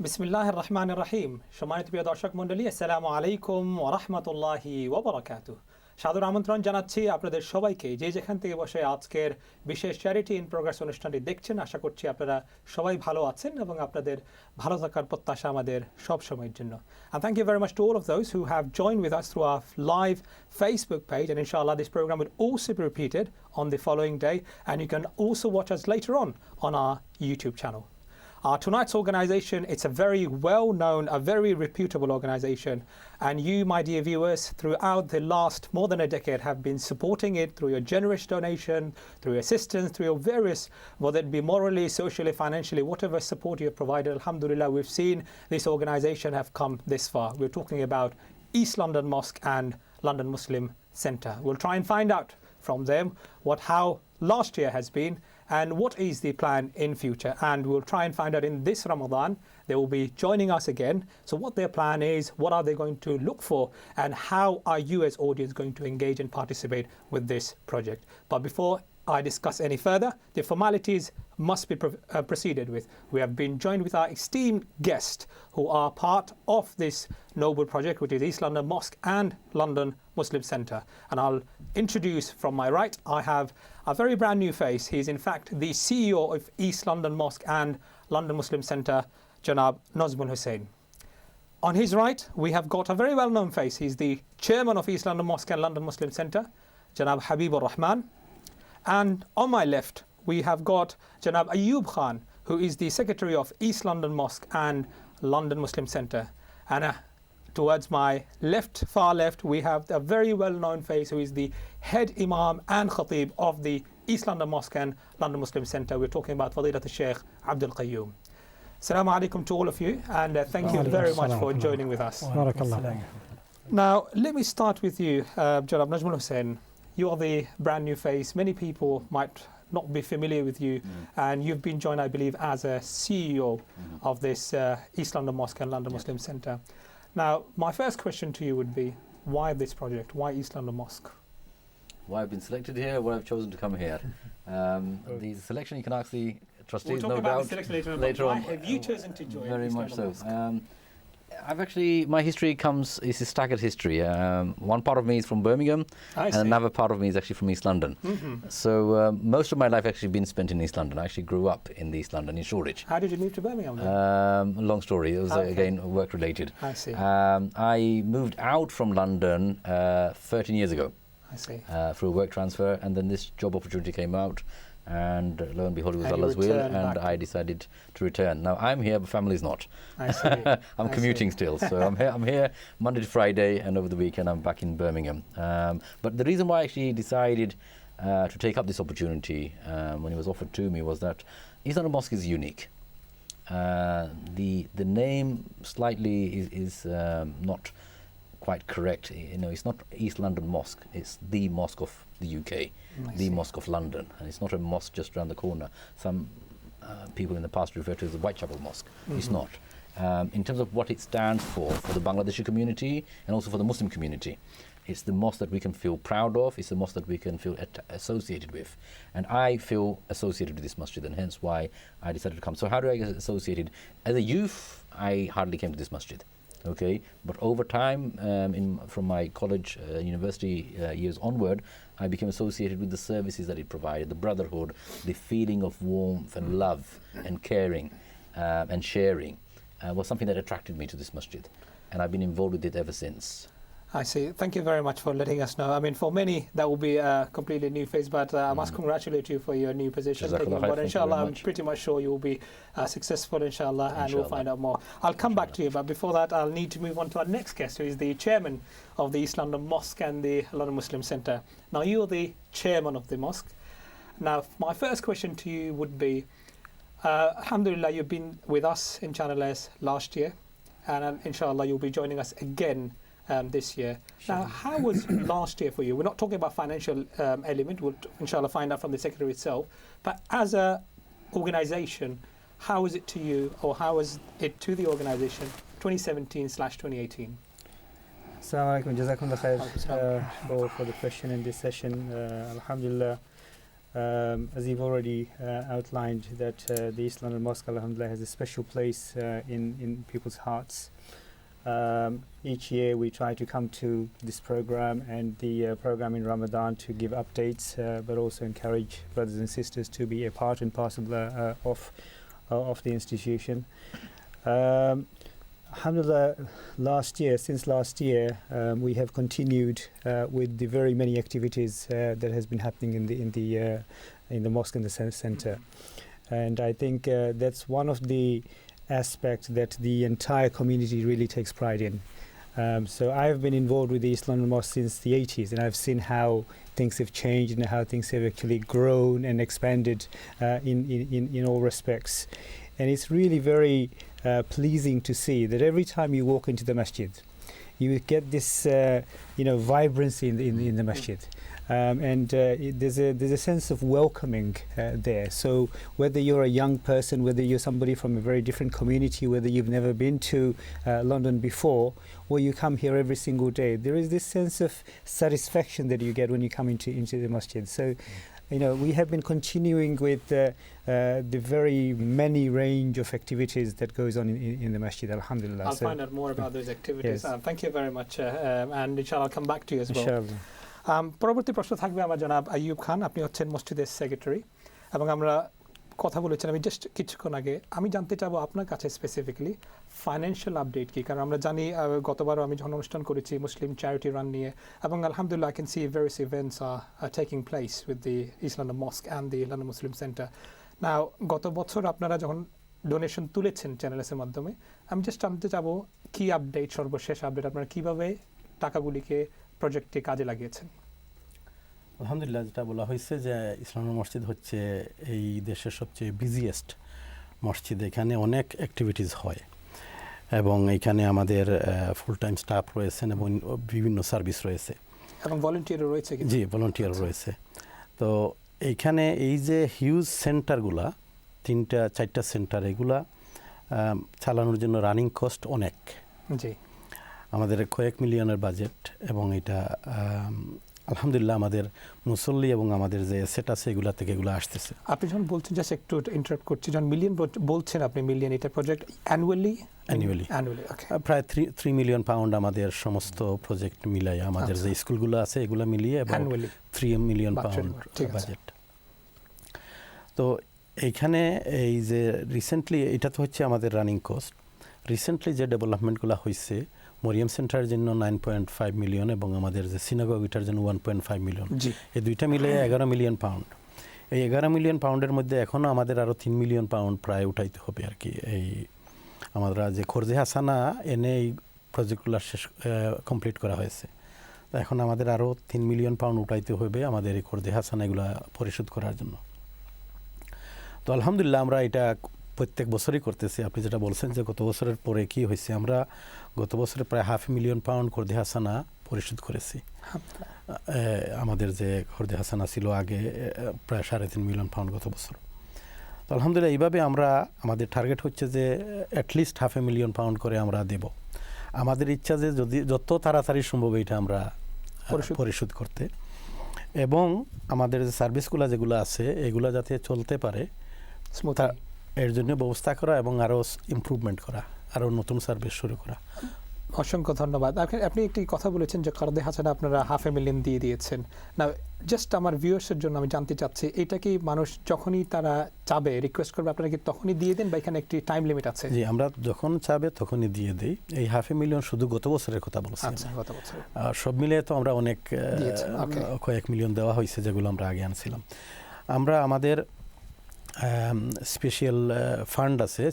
বিসমিল্লাহির রহমানির রহিম। সম্মানিত প্রিয় দর্শক মণ্ডলী, আসসালামু আলাইকুম ওয়া রাহমাতুল্লাহি ওয়া বারাকাতুহু। সাদর আমন্ত্রণ জানাচ্ছি আপনাদের সবাইকে, যে যেখান থেকে বসে আজকের বিশেষ চ্যারিটি ইন প্রোগ্রেস অনুষ্ঠানটি দেখছেন। আশা করছি আপনারা সবাই ভালো আছেন এবং আপনাদের ভালো থাকার প্রত্যাশা আমাদের সব সময়ের জন্য। And thank you very much to all of those who have joined with us through our live Facebook page, and inshallah this program will also be repeated on the following day, and you can also watch us later on our YouTube channel. Tonight's organization, it's a very well-known, a very reputable organization, and you, my dear viewers, throughout the last more than a decade have been supporting it through your generous donation, through your assistance, through your various, whether it be morally, socially, financially, whatever support you have provided. Alhamdulillah, we've seen this organization have come this far. We're talking about East London Mosque and London Muslim Centre. We'll try and find out from them how last year has been and what is the plan in future, and we'll try and find out in this Ramadan. They will be joining us again, so what their plan is, what are they going to look for, and how are you as audience going to engage and participate with this project. But before I discuss any further, the formalities must be proceeded with. We have been joined with our esteemed guests who are part of this noble project, which is East London Mosque and London Muslim Centre. And I'll introduce from my right, I have a very brand new face. He's in fact the CEO of East London Mosque and London Muslim Centre, Janab Nazmul Hussain. On his right, we have got a very well-known face. He's the chairman of East London Mosque and London Muslim Centre, Janab Habibur Rahman. And on my left, we have got Janab Ayub Khan, who is the Secretary of East London Mosque and London Muslim Centre. And towards my left, far left, we have a very well-known face who is the head Imam and Khatib of the East London Mosque and London Muslim Centre. We're talking about Fadilat al-Sheikh Abdul Qayyum. Assalamu alaikum to all of you, and thank you very much for joining with us. Now, let me start with you, Janab Najmul Hussain. You are the brand new face. Many people might not be familiar with you, and you've been joined, I believe, as a CEO of this East London Mosque and London Muslim Centre. Now, my first question to you would be, why this project? Why East London Mosque? Why I've been selected here, why I've chosen to come here. The selection, you can ask the trustees, we'll talk no about doubt. the selection later on. Why have you chosen to join Very East much London so. Mosque? I've actually, my history is a staggered history. One part of me is from Birmingham, and another part of me is actually from East London. So most of my life actually been spent in East London. I actually grew up in East London, in Shoreditch. How did you move to Birmingham then? Long story. It was again work related. I see. I moved out from London 13 years ago. I see. Through a work transfer, and then this job opportunity came out, and lo and behold, it was And you Allah's will, returned and back. I decided to return. Now I'm here, but family's not. I see. I'm commuting still, so I'm here Monday to Friday, and over the weekend I'm back in Birmingham. But the reason why I actually decided to take up this opportunity when it was offered to me was that East London Mosque is unique. The name slightly is not quite correct. You know, it's not East London Mosque. It's the mosque of the UK, the mosque of London, and it's not a mosque just around the corner. Some people in the past refer to it as the Whitechapel Mosque. It's not. In terms of what it stands for the Bangladeshi community and also for the Muslim community, it's the mosque that we can feel proud of. It's the mosque that we can feel associated with, and I feel associated with this masjid, and hence why I decided to come. So how do I get associated? As a youth, I hardly came to this masjid. Okay, but over time, from my college, university years onward, I became associated with the services that it provided, the brotherhood, the feeling of warmth and love and caring and sharing was something that attracted me to this masjid, and I've been involved with it ever since. I see. Thank you very much for letting us know. I mean, for many, that will be a completely new phase, but I must congratulate you for your new position. But inshallah, I'm pretty much sure you will be successful, inshallah, and we'll find out more. I'll come back to you, but before that, I'll need to move on to our next guest, who is the chairman of the East London Mosque and the London Muslim Centre. Now, you're the chairman of the mosque. Now, my first question to you would be, alhamdulillah, you've been with us in Channel S last year, and inshallah, you'll be joining us again this year. Now, how was last year for you? We're not talking about financial element. We'll inshallah find out from the secretary itself. But as a organisation, how was it to you, or how was it to the organisation 2017/2018? Assalamu alaikum, jazakumullah khair for the question in this session. Alhamdulillah, As you've already outlined, that the East London Mosque, alhamdulillah, has a special place in people's hearts. Each year we try to come to this program and the program in Ramadan to give updates, but also encourage brothers and sisters to be a part and parcel of the institution. Alhamdulillah, since last year, we have continued with the very many activities that has been happening in the mosque and the center, and I think that's one of the aspects that the entire community really takes pride in. So I've been involved with the East London Mosque since the 80s, and I've seen how things have changed and how things have actually grown and expanded in all respects. And it's really very pleasing to see that every time you walk into the masjid, you get this vibrancy in the masjid. There's a sense of welcoming there. So whether you're a young person, whether you're somebody from a very different community, whether you've never been to London before, or you come here every single day, there is this sense of satisfaction that you get when you come into the masjid. So we have been continuing with the very many range of activities that goes on in the masjid, alhamdulillah. I'll find out more about those activities. Yes. Thank you very much, and inshallah I'll come back to you as well. Inshallah. পরবর্তী প্রশ্ন থাকবে আমার জনাব আইয়ুব খান, আপনি হচ্ছেন মসজিদের secretary এবং আমরা কথা বলেছেন আমি জাস্ট কিছুক্ষণ আগে। আমি জানতে চাবো আপনার কাছে স্পেসিফিক্যালি ফাইন্যান্সিয়াল আপডেট কি, কারণ আমরা জানি গতবারও আমি যখন অনুষ্ঠান করেছি মুসলিম চ্যারিটি রান নিয়ে, এবং আলহামদুলিল্লাহ I can see various events are taking place with the East London Mosque and the London Muslim Centre. Now গত বছর আপনারা যখন ডোনেশন তুলেছেন চ্যানেলসের মাধ্যমে, আমি জাস্ট জানতে চাবো কি আপডেট, সর্বশেষ আপডেট, আপনারা কীভাবে টাকাগুলিকে প্রজেক্টে কাজে লাগিয়েছেন? আলহামদুলিল্লাহ, যেটা বলা হয়েছে যে ইসলামিক মসজিদ হচ্ছে এই দেশের সবচেয়ে বিজিয়েস্ট মসজিদ। এখানে অনেক অ্যাক্টিভিটিস হয় এবং এখানে আমাদের ফুল টাইম স্টাফ রয়েছেন এবং বিভিন্ন সার্ভিস রয়েছে এবং ভলান্টিয়ারও রয়েছে। জি, ভলান্টিয়ার রয়েছে। তো এইখানে এই যে হিউজ সেন্টারগুলা, 3-4টা সেন্টার, এগুলা চালানোর জন্য রানিং কস্ট অনেক। জি, আমাদের কয়েক মিলিয়নের বাজেট, এবং এটা আলহামদুলিল্লাহ আমাদের মুসল্লি এবং আমাদের যে সেট আছে এগুলা থেকে এগুলো আসতেছে। আপনি যখন বলছেন, জাস্ট একটু ইন্টারাপ্ট করছি, যখন মিলিয়ন বলছেন আপনি, মিলিয়ন এটা প্রজেক্ট অ্যানুয়ালি প্রায় 3 মিলিয়ন পাউন্ড আমাদের সমস্ত প্রজেক্ট মিলাই, আমাদের যে স্কুলগুলো আছে এগুলো মিলিয়ে 3 মিলিয়ন পাউন্ড বাজেট। তো এইখানে এই যে রিসেন্টলি, এটা তো হচ্ছে আমাদের রানিং কস্ট। রিসেন্টলি যে ডেভেলপমেন্টগুলো হয়েছে, মরিয়াম সেন্টারের জন্য 9.5 মিলিয়ন এবং আমাদের যে সিনাগগ, এটার জন্য 1.5 মিলিয়ন, এই দুইটা মিলে 11 মিলিয়ন পাউন্ড। এই 11 মিলিয়ন পাউন্ডের মধ্যে এখনও আমাদের আরও 3 মিলিয়ন পাউন্ড প্রায় উঠাইতে হবে আর কি। এই আমরা যে খরচে হাসানা এনে এই প্রজেক্টগুলো শেষ কমপ্লিট করা হয়েছে, তো এখন আমাদের আরও 3 মিলিয়ন পাউন্ড উঠাইতে হবে আমাদের এই খরচে হাসানা এগুলো পরিশোধ করার জন্য। তো আলহামদুলিল্লাহ আমরা এটা প্রত্যেক বছরই করতেছি। আপনি যেটা বলছেন যে গত বছরের পরে কি হয়েছে, আমরা গত বছরে প্রায় 500 মিলিয়ন পাউন্ড খরচে হাসানা পরিশোধ করেছি। আমাদের যে খরচে হাসানা ছিল আগে প্রায় 3.5 মিলিয়ন পাউন্ড গত বছর। তো আলহামদুলিল্লাহ এইভাবে আমরা, আমাদের টার্গেট হচ্ছে যে অ্যাটলিস্ট 500 মিলিয়ন পাউন্ড করে আমরা দেব। আমাদের ইচ্ছা যে যদি যত তাড়াতাড়ি সম্ভব এটা আমরা পরিশোধ করতে, এবং আমাদের যে সার্ভিসগুলো যেগুলো আছে এগুলো যাতে চলতে পারে এর জন্য ব্যবস্থা করা এবং আরও ইমপ্রুভমেন্ট করা, আরও নতুন সার্ভিস শুরু করা। অসংখ্য ধন্যবাদ। আপনি একটি কথা বলেছেন যে খরচে হাসানা আপনারা 500 মিলিয়ন দিয়ে দিয়েছেন। না, জাস্ট আমার ভিউয়ার্সের জন্য আমি জানতে চাচ্ছি, এটা কি মানুষ যখনই তারা চাবে রিকোয়েস্ট করবে আপনারা কি তখনই দিয়ে দেন, বা এখানে একটি টাইম লিমিট আছে? জি, আমরা যখন চাবে তখনই দিয়ে দিই। এই 500 মিলিয়ন শুধু গত বছরের কথা বলছি। আচ্ছা, গত বছর। সব মিলিয়ে তো আমরা অনেক কয়েক মিলিয়ন দেওয়া হয়েছে যেগুলো আমরা আগে আনছিলাম। আমরা আমাদের স্পেশাল ফান্ড আছে,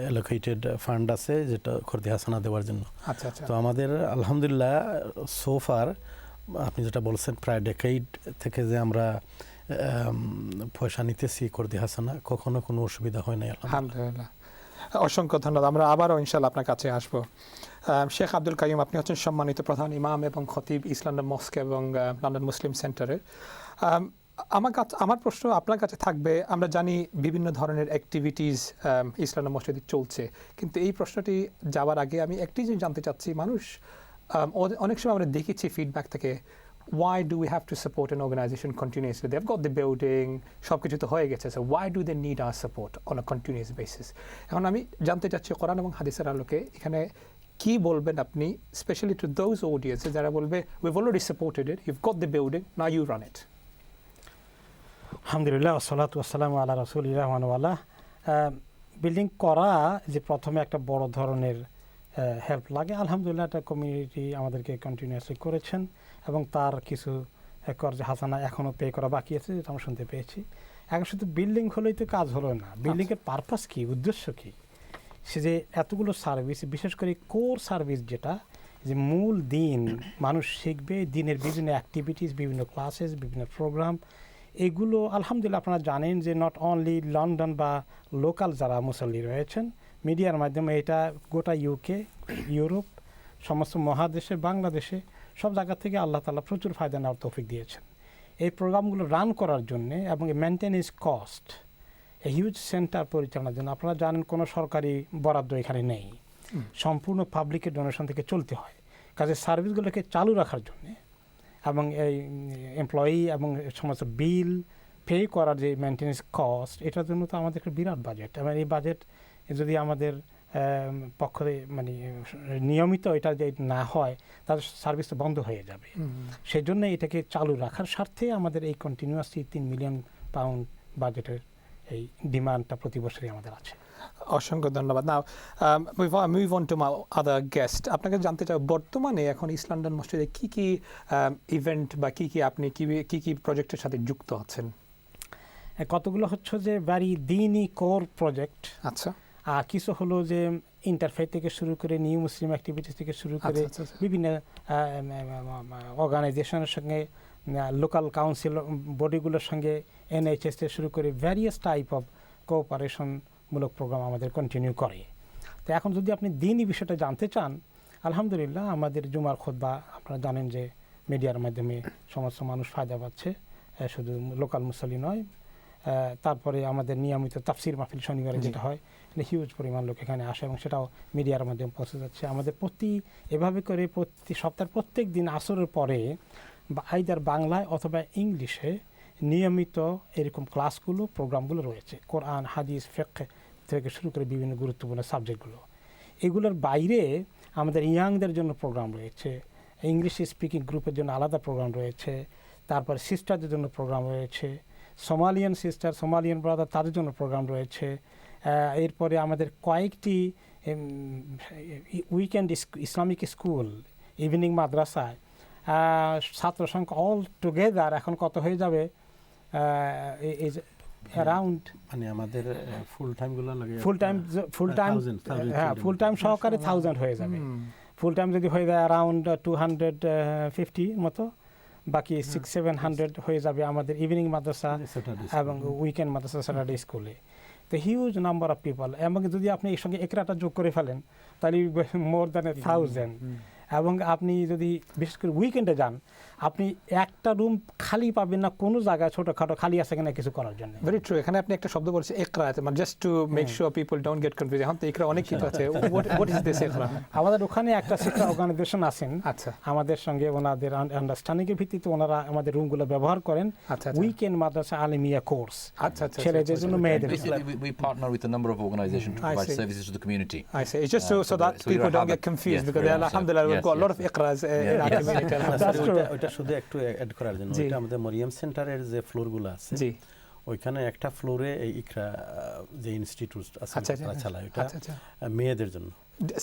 অ্যালোকেটেড ফান্ড আছে যেটা খরচে হাসানা দেওয়ার জন্য। তো আমাদের আলহামদুলিল্লাহ সোফার, আপনি যেটা বলছেন প্রায় ডেকেইড থেকে যে আমরা পয়সা নিতেছি খরচে হাসানা, কখনো কোনো অসুবিধা হয় নাই আলহামদুলিল্লাহ। অসংখ্য ধন্যবাদ। আমরা আবারও ইনশাআল্লাহ আপনার কাছে আসবো। শেখ আব্দুল কাইয়ুম, আপনি হচ্ছেন সম্মানিত প্রধান ইমাম এবং খতিব ইস্ট লন্ডন মস্ক এবং লন্ডন মুসলিম সেন্টারের। আমার প্রশ্ন আপনার কাছে থাকবে, আমরা জানি বিভিন্ন ধরনের অ্যাক্টিভিটিস ইস্ট লন্ডন মসজিদে চলছে, কিন্তু এই প্রশ্নটি যাওয়ার আগে আমি একটি জিনিস জানতে চাচ্ছি। মানুষ অনেক সময় আমরা দেখেছি ফিডব্যাক থেকে, why do we have to support an organization continuously? They've got the building, সবকিছু তো হয়ে গেছে, so why do they need our support on a continuous basis? এখন আমি জানতে চাচ্ছি কোরআন এবং হাদিসের আলোকে এখানে কি বলবেন আপনি, স্পেশালি টু দোজ অডিয়েন্সেস যারা বলবে we've already supported it, you've got the building, now you run it. আলহামদুলিল্লাহ ওয়াসসালাতু ওয়াসসালামু আলা রাসূলিল্লাহ ওয়া আলা বিল্ডিং করা যে প্রথমে একটা বড় ধরনের হেল্প লাগে, আলহামদুলিল্লাহ একটা কমিউনিটি আমাদেরকে কন্টিনিউয়াসলি করেছেন এবং তার কিছু কর্জে হাসানা এখনও পে করা বাকি আছে, যেটা আমরা শুনতে পেয়েছি। এখন শুধু বিল্ডিং হলেই তো কাজ হলো না, বিল্ডিংয়ের পারপাস কী, উদ্দেশ্য কী, সে যে এতগুলো সার্ভিস, বিশেষ করে কোর সার্ভিস যেটা যে মূল দিন মানুষ শিখবে, দিনের বিভিন্ন অ্যাক্টিভিটিস, বিভিন্ন ক্লাসেস, বিভিন্ন প্রোগ্রাম, এগুলো আলহামদুলিল্লাহ আপনারা জানেন যে নট অনলি লন্ডন বা লোকাল যারা মুসল্লি রয়েছেন, মিডিয়ার মাধ্যমে এটা গোটা ইউকে, ইউরোপ, সমস্ত মহাদেশে, বাংলাদেশে সব জায়গা থেকে আল্লাহ তাআলা প্রচুর ফায়দা নেওয়ার তৌফিক দিয়েছেন। এই প্রোগ্রামগুলো রান করার জন্যে এবং মেনটেন্যান্স কস্ট, এই হিউজ সেন্টার পরিচালনার জন্য আপনারা জানেন কোনো সরকারি বরাদ্দ এখানে নেই, সম্পূর্ণ পাবলিকের ডোনেশন থেকে চলতে হয়। কাজে সার্ভিসগুলোকে চালু রাখার জন্যে এবং এই এমপ্লয়ি এবং সমস্ত বিল পে করার যে মেনটেন্যান্স কস্ট, এটার জন্য তো আমাদের একটা বিরাট বাজেট, এবং এই বাজেট যদি আমাদের পক্ষে মানে নিয়মিত এটা যে না হয় তাদের সার্ভিস তো বন্ধ হয়ে যাবে। সেই জন্য এটাকে চালু রাখার স্বার্থে আমাদের এই কন্টিনিউয়াসলি £3 মিলিয়ন বাজেটের এই ডিমান্ডটা প্রতি বছরই আমাদের আছে। অসংখ্য ধন্যবাদ। Now move on to my other guest. আপনাকে জানতে চাই বর্তমানে এখন ইস্ট লন্ডন মসজিদে কি কি ইভেন্ট বা কি কি আপনি কি কি প্রজেক্টের সাথে যুক্ত আছেন? কতগুলো হচ্ছে যে ভ্যারি দিনই কোর প্রজেক্ট, আচ্ছা, আর কিছু হলো যে ইন্টারফেথ থেকে শুরু করে নিউ মুসলিম অ্যাক্টিভিটিস থেকে শুরু করে বিভিন্ন অর্গানাইজেশনের সঙ্গে, লোকাল কাউন্সিল বডিগুলোর সঙ্গে, NHS থেকে শুরু করে ভ্যারিয়াস টাইপ অফ কোঅপারেশনমূলক প্রোগ্রাম আমাদের কন্টিনিউ করে। তো এখন যদি আপনি দিনই বিষয়টা জানতে চান, আলহামদুলিল্লাহ আমাদের জুমার খুতবা আপনারা জানেন যে মিডিয়ার মাধ্যমে সমস্ত মানুষ ফায়দা পাচ্ছে, শুধু লোকাল মুসল্লি নয়। তারপরে আমাদের নিয়মিত তাফসির মাহফিল শনিবারে যেটা হয়, হিউজ পরিমাণ লোক এখানে আসে এবং সেটাও মিডিয়ার মাধ্যমে পৌঁছে যাচ্ছে। আমাদের এভাবে করে প্রতি সপ্তাহের প্রত্যেক দিন আসরের পরে আইদার বাংলায় অথবা ইংলিশে নিয়মিত এরকম ক্লাসগুলো, প্রোগ্রামগুলো রয়েছে, কোরআন, হাদিস, ফিকহ থেকে শুরু করে বিভিন্ন গুরুত্বপূর্ণ সাবজেক্টগুলো। এগুলোর বাইরে আমাদের ইয়াংদের জন্য প্রোগ্রাম রয়েছে, ইংলিশ স্পিকিং গ্রুপের জন্য আলাদা প্রোগ্রাম রয়েছে, তারপর সিস্টারদের জন্য প্রোগ্রাম রয়েছে, সোমালিয়ান সিস্টার, সোমালিয়ান ব্রাদার তাদের জন্য প্রোগ্রাম রয়েছে। এরপরে আমাদের কয়েকটি উইকেন্ড ইসলামিক স্কুল, ইভিনিং মাদ্রাসায় ছাত্র সংখ্যা অল টুগেদার এখন কত হয়ে যাবে, অ্যারাউন্ড মানে আমাদের ফুল টাইমগুলো লাগে ফুল টাইম সহকারে 1000 হয়ে যাবে। ফুল টাইম যদি হয়ে যায় অ্যারাউন্ড 250 মতো, বাকি 600-700 হয়ে যাবে আমাদের ইভিনিং মাদ্রাসা এবং উইকেন্ড মাদ্রাসা, স্যাটারডে স্কুলে। তো হিউজ নাম্বার অফ পিপল, এবং যদি আপনি এর সঙ্গে একরাটা যোগ করে ফেলেন তাহলে মোর দ্যান 1000। এবং আপনি যদি বিশেষ করে উইকেন্ডে যান, আপনি একটা রুম খালি পাবেন না কোনো জায়গায়, ছোটখাটো খালি আছে কিনা কিছু করার জন্য। Very true. এখানে আপনি একটা শব্দ বলছেন ইকরা, মানে just to make sure people don't get confuse. এখন তো ইকরা অনেক কিছু আছে, হোয়াট ইজ দিস ইকরা? আমাদের ওখানে একটা শিক্ষা অর্গানাইজেশন আছেন, আচ্ছা, আমাদের সঙ্গে ওনাদের আন্ডারস্ট্যান্ডিং এর ভিত্তিতে ওনারা আমাদের রুমগুলো ব্যবহার করেন। উইকেন্ড মাদ্রাসা আলিমিয়া কোর্স, আচ্ছা আচ্ছা, ছেলেদের জন্য, মেয়েদের জন্য। We partner with a number of organizations to provide services to the community. I see. It's just so that people don't get confused, because alhamdulillah we've got a lot of iqras in our community. ওটা শুধু একটু add করার জন্য, এটা আমাদের মরিয়ম সেন্টারের যে ফ্লোরগুলো আছে, জি, ওইখানে একটা ফ্লোরে এই ইকরা যে ইনস্টিটিউট আছে তারা চালায়, ওটা মেয়েদের জন্য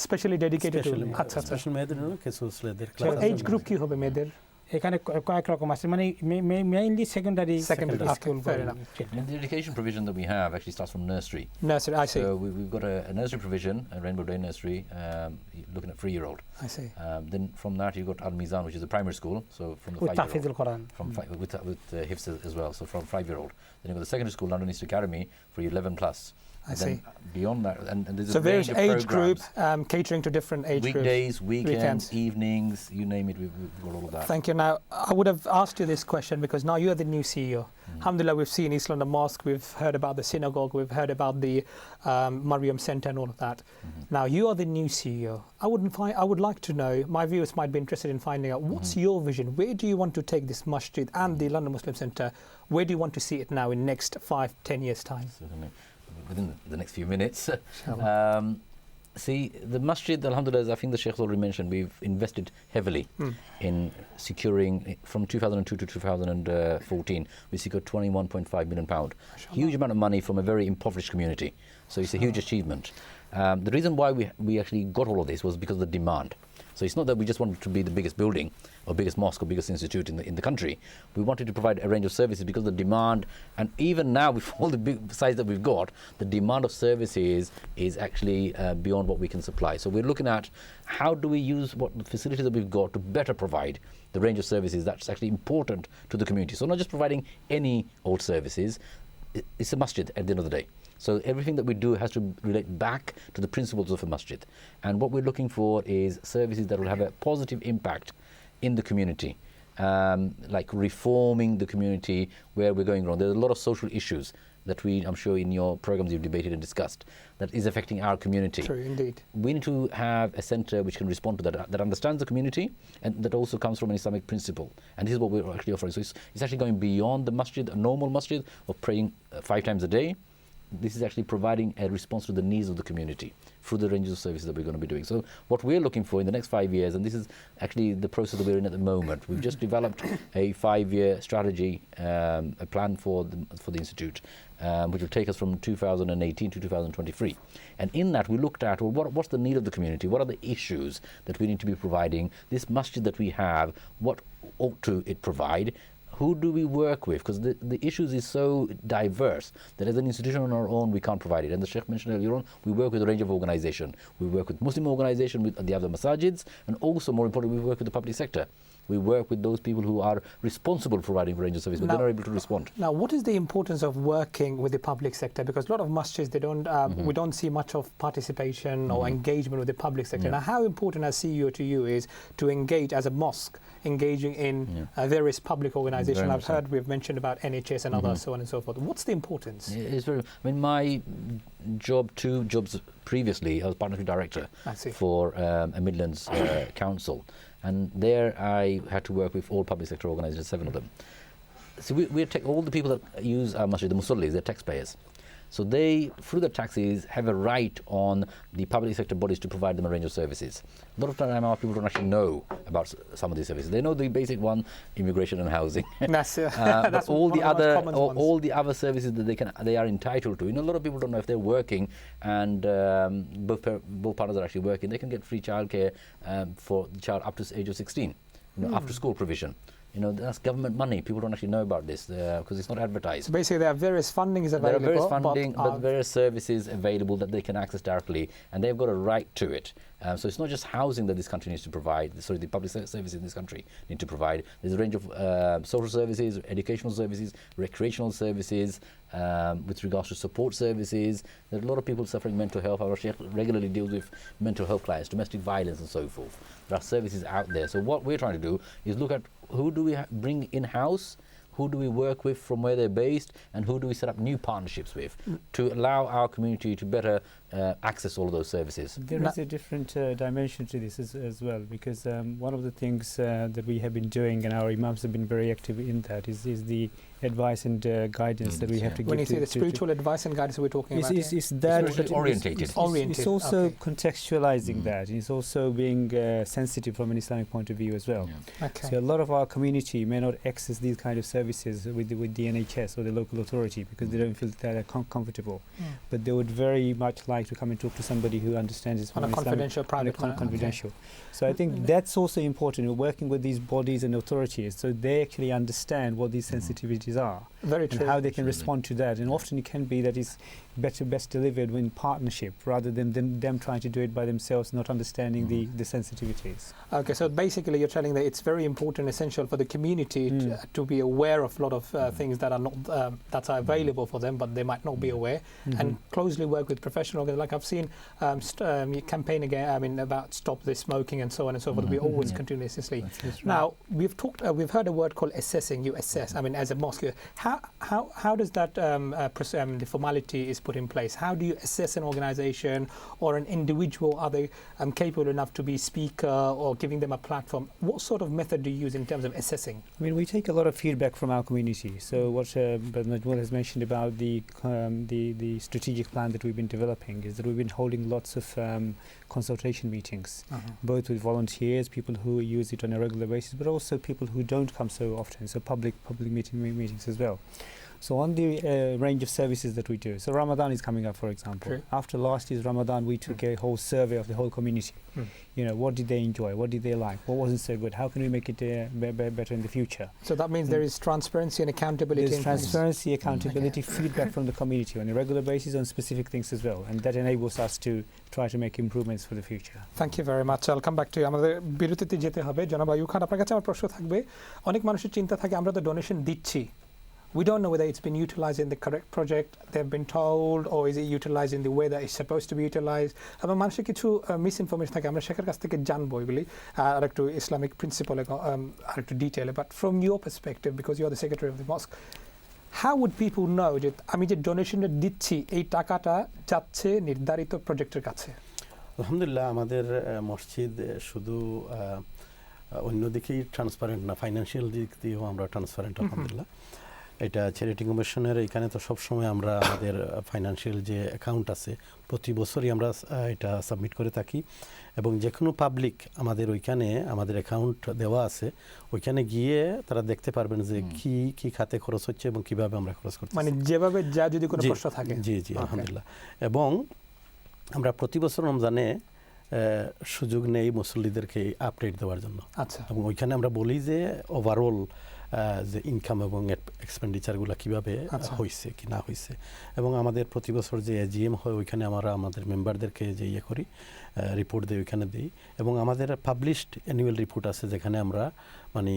স্পেশালি ডেডিকেটেড। আচ্ছা, স্পেশাল মেয়েদের জন্য, কিছু ছেলেদের ক্লাস। এজ গ্রুপ কি হবে মেয়েদের? এখানে কয়েক রকম আছে, মানে mainly secondary school. And the education provision that we have actually starts from nursery. Nursery, I see. So we've got a nursery provision, a Rainbow Day nursery, looking at 3-year-old. I see. Then from that you've got Al-Mizan, which is a primary school, so from the 5-year-old. With Hifz as well, so from 5-year-old. Then you've got the secondary school, London East Academy, for 11+. I see. Beyond that, and there's So a range various of age group, programs. catering to different age Weekdays, groups. weekends, evenings, you name it, we've got all of that. Thank you. Now, I would have asked you this question because now you're the new CEO. Alhamdulillah, we've seen East London Mosque, we've heard about the synagogue, we've heard about the Mariam Centre and all of that. Now, you are the new CEO. I would like to know, my viewers might be interested in finding out, what's your vision? Where do you want to take this masjid and the London Muslim Centre? Where do you want to see it now in next 5-10 years' time? Certainly. Within the next few minutes. See, the masjid, alhamdulillah, I think the Sheikh's already mentioned, we've invested heavily in securing, from 2002 to 2014, we secured £21.5 million. Huge amount of money from a very impoverished community. So it's a huge achievement. The reason why we actually got all of this was because of the demand. So it's not that we just wanted to be the biggest building or biggest mosque or biggest institute in the country. We wanted to provide a range of services because of the demand, and even now with all the big size that we've got, the demand of services is actually beyond what we can supply. So we're looking at how do we use what the facilities that we've got to better provide the range of services that's actually important to the community. So not just providing any old services, it's a masjid at the end of the day. So everything that we do has to relate back to the principles of a masjid. And what we're looking for is services that will have a positive impact in the community, like reforming the community where we're going wrong. There's a lot of social issues that I'm sure in your programs you've debated and discussed, that is affecting our community. True, indeed. We need to have a centre which can respond to that understands the community, and that also comes from an Islamic principle. And this is what we're actually offering. So it's actually going beyond the masjid, a normal masjid of praying 5 times a day. This is actually providing a response to the needs of the community through the ranges of services that we're going to be doing. So what we're looking for in the next 5 years, and this is actually the process that we're in at the moment, we've just developed a 5-year strategy, a plan for the institute, which will take us from 2018 to 2023. And in that we looked at, well, what's the need of the community? What are the issues that we need to be providing? This masjid that we have, what ought to it provide? Who do we work with? Because the issues is so diverse that as an institution on our own, we can't provide it. And the Sheikh mentioned earlier on, we work with a range of organizations. We work with Muslim organizations, with the other masajids, and also, more importantly, we work with the public sector. We work with those people who are responsible for providing a range of services, but they're not able to respond. Now, what is the importance of working with the public sector? Because a lot of masjids, they don't, we don't see much of participation or engagement with the public sector. Now, how important as CEO to you is to engage as a mosque, engaging in various public organizations? I've heard we've mentioned about NHS and others, so on and so forth. What's the importance? It's very. I mean, my job, 2 jobs previously, I was partnership director for a Midlands council. And there I had to work with all public sector organisations, 7 of them. So we take all the people that use our masjid, the musallis, they're taxpayers. So they, through their taxes, have a right on the public sector bodies to provide them a range of services. A lot of time our people don't actually know about some of these services. They know the basic one, immigration and housing. But all the other services that they are entitled to. You know, a lot of people don't know if they're working, and both partners are actually working. They can get free childcare for the child up to the age of 16. You know, after school provision. You know, that's government money. People don't actually know about this because it's not advertised. So basically, there are various fundings available. There are various funding, but various services available that they can access directly, and they've got a right to it. So it's not just housing that this country needs to provide. Sorry, the public services in this country need to provide. There's a range of social services, educational services, recreational services, with regards to support services. There are a lot of people suffering mental health. Our Sheikh regularly deals with mental health clients, domestic violence and so forth. There are services out there. So what we're trying to do is look at who do we bring in-house, who do we work with from where they're based, and who do we set up new partnerships with to allow our community to better access all of those services. There is a different dimension to this as well, because one of the things that we have been doing, and our imams have been very active in that, is the advice and guidance that we have to give. When you say the spiritual advice and guidance we're talking about, is that orientated. It's also contextualizing that. It's also being sensitive from an Islamic point of view as well. So a lot of our community may not access these kind of services with the NHS or the local authority because they don't feel that comfortable. But they would very much like like to come and talk to somebody who understands Islam. On a confidential, private manner. Confidential. So I think that's also important. We're working with these bodies and authorities so they actually understand what these sensitivities are. Very true. And how they can respond to that. And often it can be that it's best delivered in partnership rather than them trying to do it by themselves, not understanding the sensitivities. Okay, so basically you're telling that it's very important, essential for the community to be aware of a lot of things that are not that are available for them, but they might not be aware, and closely work with professionals. Like I've seen campaign again. I mean about stop the smoking and so on and so forth. We always continuously. Now we've heard a word called assessing. You assess. I mean as a mosque, how does that the formality is put in place? How do you assess an organization or an individual? Are they capable enough to be speaker or giving them a platform? What sort of method do you use in terms of assessing? I mean, we take a lot of feedback from our community. So what Najmul has mentioned about the strategic plan that we've been developing is that we've been holding lots of consultation meetings, both with volunteers, people who use it on a regular basis, but also people who don't come so often, so public meetings as well. So on the range of services that we do, so Ramadan is coming up, for example. True. After last year's Ramadan, we took a whole survey of the whole community. You know, what did they enjoy? What did they like? What wasn't so good? How can we make it better in the future? So that means there is transparency and accountability. There's transparency, accountability, feedback from the community on a regular basis on specific things as well. And that enables us to try to make improvements for the future. Thank you very much. I'll come back to you. আমাদের বিরতিতে যেতে হবে। জনাব আইয়ুব খান, আপনার কাছে আমার প্রশ্ন থাকবে, অনেক মানুষের চিন্তা থাকে আমরা তো ডোনেশন দিচ্ছি, we don't know whether it's been utilized in the correct project they've been told, or is it utilized in the way that it's supposed to be utilized. এবং মানুষের কিছু মিসইনফরমেশন থাকে, আমরা শেখের কাছ থেকে জানবো এগুলি আর একটু ইসলামিক প্রিন্সিপাল আর একটু ডিটেইলে। But from your perspective, because you are the secretary of the mosque, how would people know যে আমি যে ডোনেশনটা দিচ্ছি এই টাকাটা যাচ্ছে নির্ধারিত প্রজেক্টের কাছে? আলহামদুলিল্লাহ আমাদের মসজিদ শুধু অন্যদিকেই ট্রান্সপারেন্ট না, ফাইন্যান্সিয়াল দিক দিয়েও আমরা ট্রান্সপারেন্ট আলহামদুলিল্লাহ। এটা চ্যারিটি কমিশনের এখানে তো সবসময় আমরা আমাদের ফাইন্যান্সিয়াল যে অ্যাকাউন্ট আছে প্রতি বছরই আমরা এটা সাবমিট করে থাকি, এবং যে কোনো পাবলিক আমাদের ওইখানে আমাদের অ্যাকাউন্ট দেওয়া আছে, ওইখানে গিয়ে তারা দেখতে পারবেন যে কি খাতে খরচ হচ্ছে এবং কিভাবে আমরা খরচ করছি, মানে যেভাবে যা যদি কোনো প্রশ্ন থাকে। জি আলহামদুলিল্লাহ। এবং আমরা প্রতি বছর রমজানে সুযোগ নেই মুসল্লিদেরকে আপডেট দেওয়ার জন্য। আচ্ছা। এবং ওইখানে আমরা বলি যে ওভারঅল যে ইনকাম এবং এক্সপেন্ডিচারগুলো কীভাবে হয়েছে কি না হয়েছে, এবং আমাদের প্রতি বছর যে এজিএম হয় ওইখানে আমরা আমাদের মেম্বারদেরকে যে ইয়ে করি রিপোর্ট দিই, ওইখানে দিই। এবং আমাদের পাবলিশড অ্যানুয়াল রিপোর্ট আছে যেখানে আমরা মানে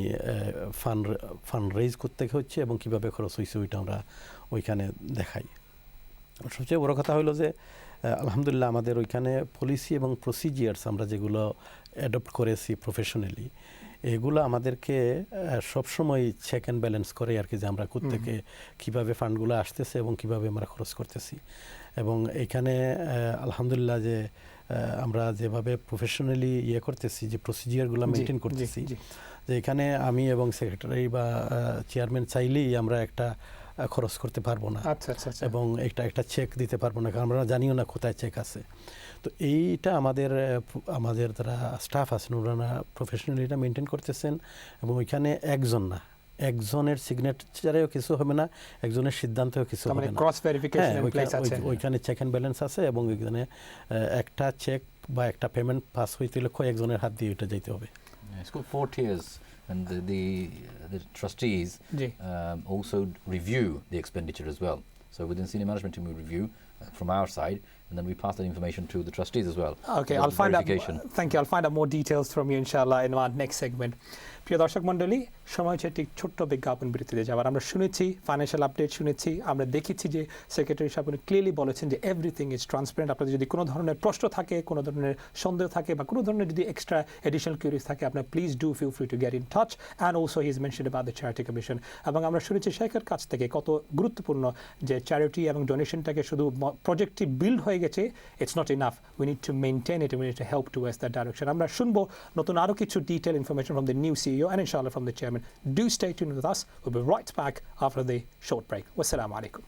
ফান্ড রেইজ করতে হচ্ছে এবং কীভাবে খরচ হয়েছে ওইটা আমরা ওইখানে দেখাই। সবচেয়ে বড় কথা হলো যে আলহামদুলিল্লাহ আমাদের ওইখানে পলিসি এবং প্রসিজিয়ার্স আমরা যেগুলো অ্যাডপ্ট করেছি প্রফেশনালি, এগুলো আমাদেরকে সবসময় চেক অ্যান্ড ব্যালেন্স করে আর কি, যে আমরা কোত্থেকে কীভাবে ফান্ডগুলো আসতেছে এবং কীভাবে আমরা খরচ করতেছি। এবং এখানে আলহামদুলিল্লাহ যে আমরা যেভাবে প্রফেশনালি ইয়ে করতেছি, যে প্রসিজিয়ারগুলো মেনটেন করতেছি, যে এখানে আমি এবং সেক্রেটারি বা চেয়ারম্যান চাইলেই আমরা একটা খরচ করতে পারবো না, এবং একটা চেক দিতে পারবো না, কারণ আমরা জানিও না কোথায় চেক আছে। তো এইটা আমাদের যারা স্টাফ আছেন ওনারা প্রফেশনালি এটা মেনটেন করতেছেন, এবং ওইখানে একজন না, একজনের সিগনেচারেও কিছু হবে না, একজনের সিদ্ধান্তেও কিছু হবে না, ওইখানে চেক অ্যান্ড ব্যালেন্স আছে। এবং ওইখানে একটা চেক বা একটা পেমেন্ট পাস হইতে হলে কয়েকজনের হাত দিয়ে ওইটা যেতে হবে। It's got 4 tiers, and the trustees also review the expenditure as well. So within senior management team we review from our side, and then we pass that information to the trustees as well. Okay, I'll find out. Thank you. I'll find out more details from you, inshallah, in our next segment. প্রিয় দর্শক মণ্ডলী, সময় হচ্ছে একটি ছোট্ট বিজ্ঞাপন বিরতিতে যাওয়ার। আমরা শুনেছি ফাইন্যান্সিয়াল আপডেট শুনেছি, আমরা দেখেছি যে সেক্রেটারি সাহেব ক্লিয়ারলি বলেছেন যে এভরিথিং ইজ ট্রান্সপারেন্ট। আপনাদের যদি কোনো ধরনের প্রশ্ন থাকে, কোনো ধরনের সন্দেহ থাকে, বা কোনো ধরনের যদি এক্সট্রা এডিশনাল কিউরিজ থাকে, আপনার please do feel free to get in touch. And also he is mentioned about the charity commission. এবং আমরা শুনেছি শেখের কাছ থেকে কত গুরুত্বপূর্ণ যে চ্যারিটি এবং ডোনেশনটাকে শুধু প্রজেক্টটি বিল্ড হয়ে গেছে, it's not enough, we need to maintain it, we need to help towards that direction. আমরা শুনবো নতুন আরও কিছু detail information from the new CEO and inshallah from the chairman. Do stay tuned with us. We'll be right back after the short break. Wassalamu alaikum.